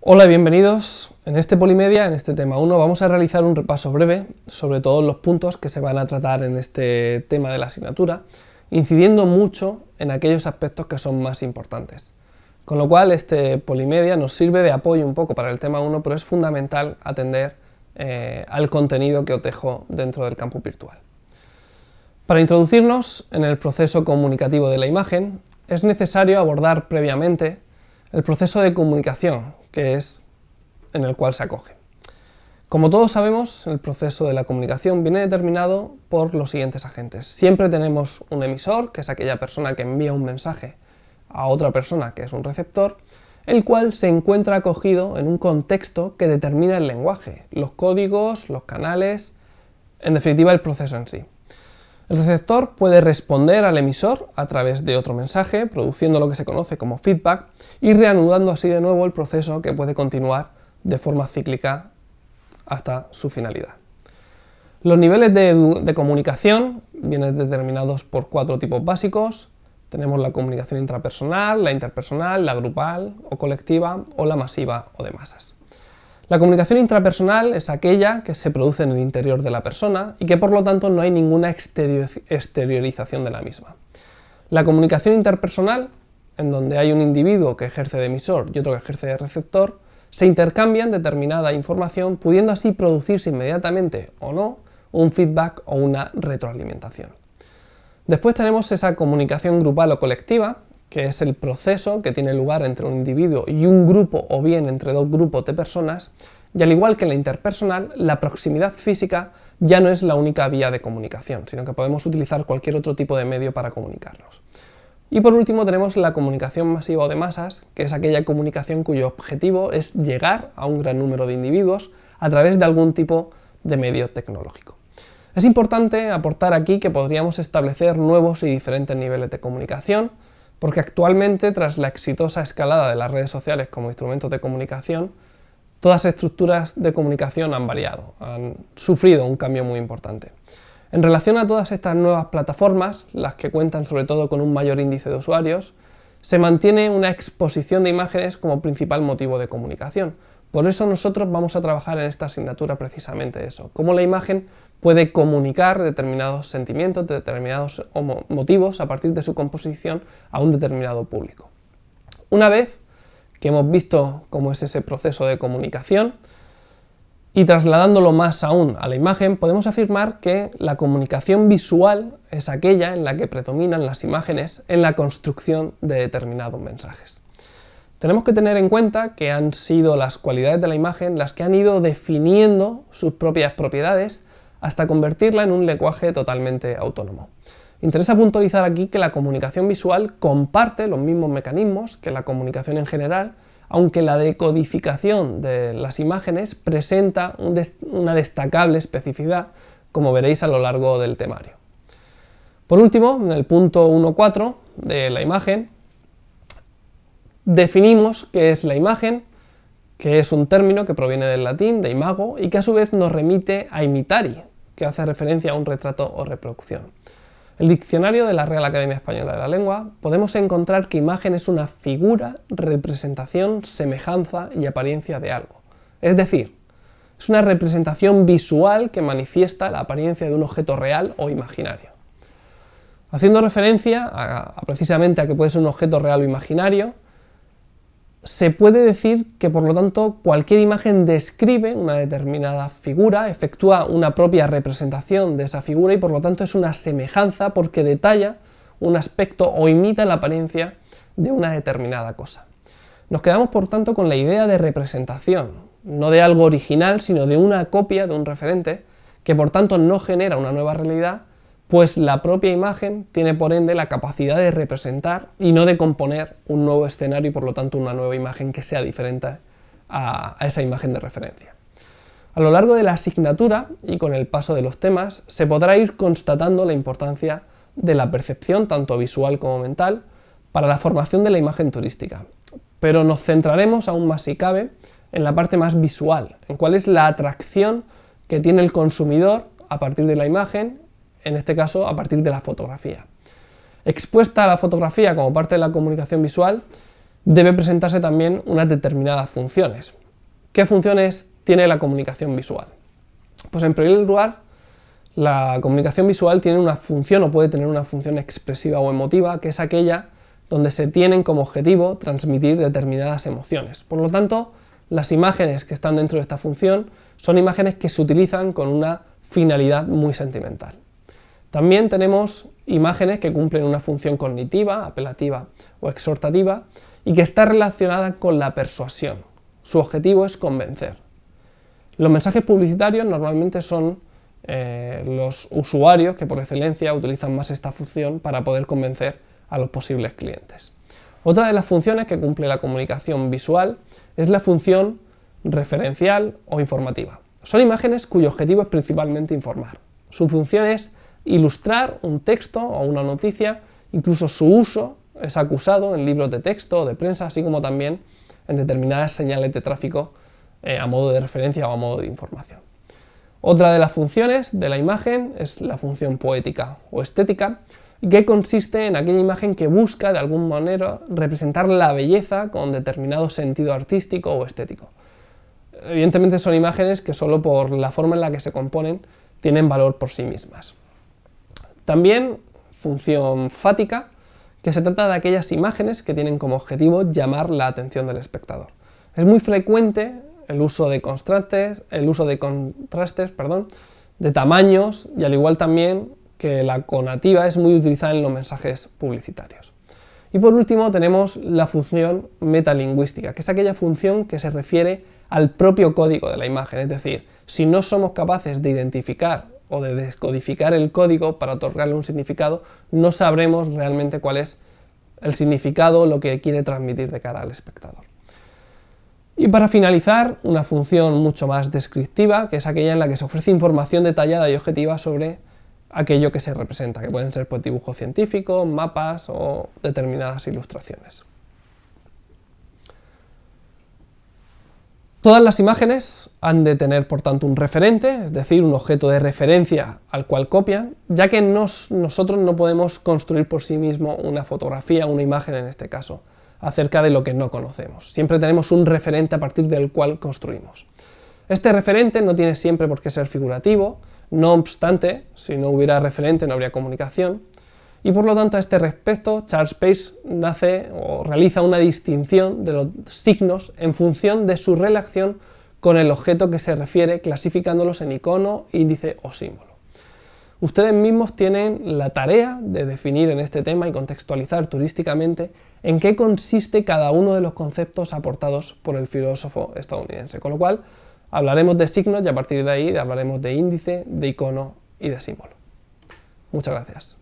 Hola y bienvenidos. En este Polimedia, en este tema 1, vamos a realizar un repaso breve sobre todos los puntos que se van a tratar en este tema de la asignatura, incidiendo mucho en aquellos aspectos que son más importantes. Con lo cual, este Polimedia nos sirve de apoyo un poco para el tema 1, pero es fundamental atender al contenido que os dejo dentro del campus virtual. Para introducirnos en el proceso comunicativo de la imagen, es necesario abordar previamente el proceso de comunicación, que es en el cual se acoge. Como todos sabemos, el proceso de la comunicación viene determinado por los siguientes agentes. Siempre tenemos un emisor, que es aquella persona que envía un mensaje a otra persona, que es un receptor, el cual se encuentra acogido en un contexto que determina el lenguaje, los códigos, los canales, en definitiva el proceso en sí. El receptor puede responder al emisor a través de otro mensaje, produciendo lo que se conoce como feedback y reanudando así de nuevo el proceso que puede continuar de forma cíclica hasta su finalidad. Los niveles de comunicación vienen determinados por 4 tipos básicos. Tenemos la comunicación intrapersonal, la interpersonal, la grupal o colectiva o la masiva o de masas. La comunicación intrapersonal es aquella que se produce en el interior de la persona y que por lo tanto no hay ninguna exteriorización de la misma. La comunicación interpersonal, en donde hay un individuo que ejerce de emisor y otro que ejerce de receptor, se intercambian determinada información, pudiendo así producirse inmediatamente o no un feedback o una retroalimentación. Después tenemos esa comunicación grupal o colectiva, que es el proceso que tiene lugar entre un individuo y un grupo o bien entre dos grupos de personas, y al igual que en la interpersonal, la proximidad física ya no es la única vía de comunicación, sino que podemos utilizar cualquier otro tipo de medio para comunicarnos. Y por último tenemos la comunicación masiva o de masas, que es aquella comunicación cuyo objetivo es llegar a un gran número de individuos a través de algún tipo de medio tecnológico. Es importante aportar aquí que podríamos establecer nuevos y diferentes niveles de comunicación, porque actualmente, tras la exitosa escalada de las redes sociales como instrumentos de comunicación, todas las estructuras de comunicación han variado, han sufrido un cambio muy importante. En relación a todas estas nuevas plataformas, las que cuentan sobre todo con un mayor índice de usuarios, se mantiene una exposición de imágenes como principal motivo de comunicación. Por eso nosotros vamos a trabajar en esta asignatura precisamente eso, cómo la imagen puede comunicar determinados sentimientos, determinados motivos a partir de su composición a un determinado público. Una vez que hemos visto cómo es ese proceso de comunicación y trasladándolo más aún a la imagen, podemos afirmar que la comunicación visual es aquella en la que predominan las imágenes en la construcción de determinados mensajes. Tenemos que tener en cuenta que han sido las cualidades de la imagen las que han ido definiendo sus propias propiedades hasta convertirla en un lenguaje totalmente autónomo. Interesa puntualizar aquí que la comunicación visual comparte los mismos mecanismos que la comunicación en general, aunque la decodificación de las imágenes presenta una destacable especificidad, como veréis a lo largo del temario. Por último, en el punto 1.4 de la imagen, definimos qué es la imagen, que es un término que proviene del latín, de imago, y que a su vez nos remite a imitari, que hace referencia a un retrato o reproducción. En el diccionario de la Real Academia Española de la Lengua podemos encontrar que imagen es una figura, representación, semejanza y apariencia de algo. Es decir, es una representación visual que manifiesta la apariencia de un objeto real o imaginario. Haciendo referencia precisamente a que puede ser un objeto real o imaginario, se puede decir que, por lo tanto, cualquier imagen describe una determinada figura, efectúa una propia representación de esa figura y, por lo tanto, es una semejanza porque detalla un aspecto o imita la apariencia de una determinada cosa. Nos quedamos, por tanto, con la idea de representación, no de algo original, sino de una copia de un referente que, por tanto, no genera una nueva realidad, pues la propia imagen tiene por ende la capacidad de representar y no de componer un nuevo escenario y por lo tanto una nueva imagen que sea diferente a esa imagen de referencia. A lo largo de la asignatura y con el paso de los temas se podrá ir constatando la importancia de la percepción, tanto visual como mental, para la formación de la imagen turística, pero nos centraremos aún más si cabe en la parte más visual, en cuál es la atracción que tiene el consumidor a partir de la imagen, en este caso a partir de la fotografía. Expuesta a la fotografía como parte de la comunicación visual, debe presentarse también unas determinadas funciones. ¿Qué funciones tiene la comunicación visual? Pues en primer lugar, la comunicación visual tiene una función o puede tener una función expresiva o emotiva, que es aquella donde se tienen como objetivo transmitir determinadas emociones. Por lo tanto, las imágenes que están dentro de esta función son imágenes que se utilizan con una finalidad muy sentimental. También tenemos imágenes que cumplen una función cognitiva, apelativa o exhortativa y que está relacionada con la persuasión. Su objetivo es convencer. Los mensajes publicitarios normalmente son los usuarios que por excelencia utilizan más esta función para poder convencer a los posibles clientes. Otra de las funciones que cumple la comunicación visual es la función referencial o informativa. Son imágenes cuyo objetivo es principalmente informar. Su función es ilustrar un texto o una noticia, incluso su uso es acusado en libros de texto o de prensa, así como también en determinadas señales de tráfico a modo de referencia o a modo de información. Otra de las funciones de la imagen es la función poética o estética, que consiste en aquella imagen que busca de alguna manera representar la belleza con determinado sentido artístico o estético. Evidentemente son imágenes que solo por la forma en la que se componen tienen valor por sí mismas. También función fática, que se trata de aquellas imágenes que tienen como objetivo llamar la atención del espectador. Es muy frecuente el uso de contrastes, de tamaños y al igual también que la conativa es muy utilizada en los mensajes publicitarios. Y por último tenemos la función metalingüística, que es aquella función que se refiere al propio código de la imagen, es decir, si no somos capaces de identificar o de descodificar el código para otorgarle un significado, no sabremos realmente cuál es el significado o lo que quiere transmitir de cara al espectador. Y para finalizar, una función mucho más descriptiva, que es aquella en la que se ofrece información detallada y objetiva sobre aquello que se representa, que pueden ser pues, dibujos científicos, mapas o determinadas ilustraciones. Todas las imágenes han de tener, por tanto, un referente, es decir, un objeto de referencia al cual copian, ya que nosotros no podemos construir por sí mismo una fotografía, una imagen en este caso, acerca de lo que no conocemos. Siempre tenemos un referente a partir del cual construimos. Este referente no tiene siempre por qué ser figurativo, no obstante, si no hubiera referente no habría comunicación, y por lo tanto a este respecto Charles Peirce realiza una distinción de los signos en función de su relación con el objeto que se refiere, clasificándolos en icono, índice o símbolo. Ustedes mismos tienen la tarea de definir en este tema y contextualizar turísticamente en qué consiste cada uno de los conceptos aportados por el filósofo estadounidense, con lo cual hablaremos de signos y a partir de ahí hablaremos de índice, de icono y de símbolo. Muchas gracias.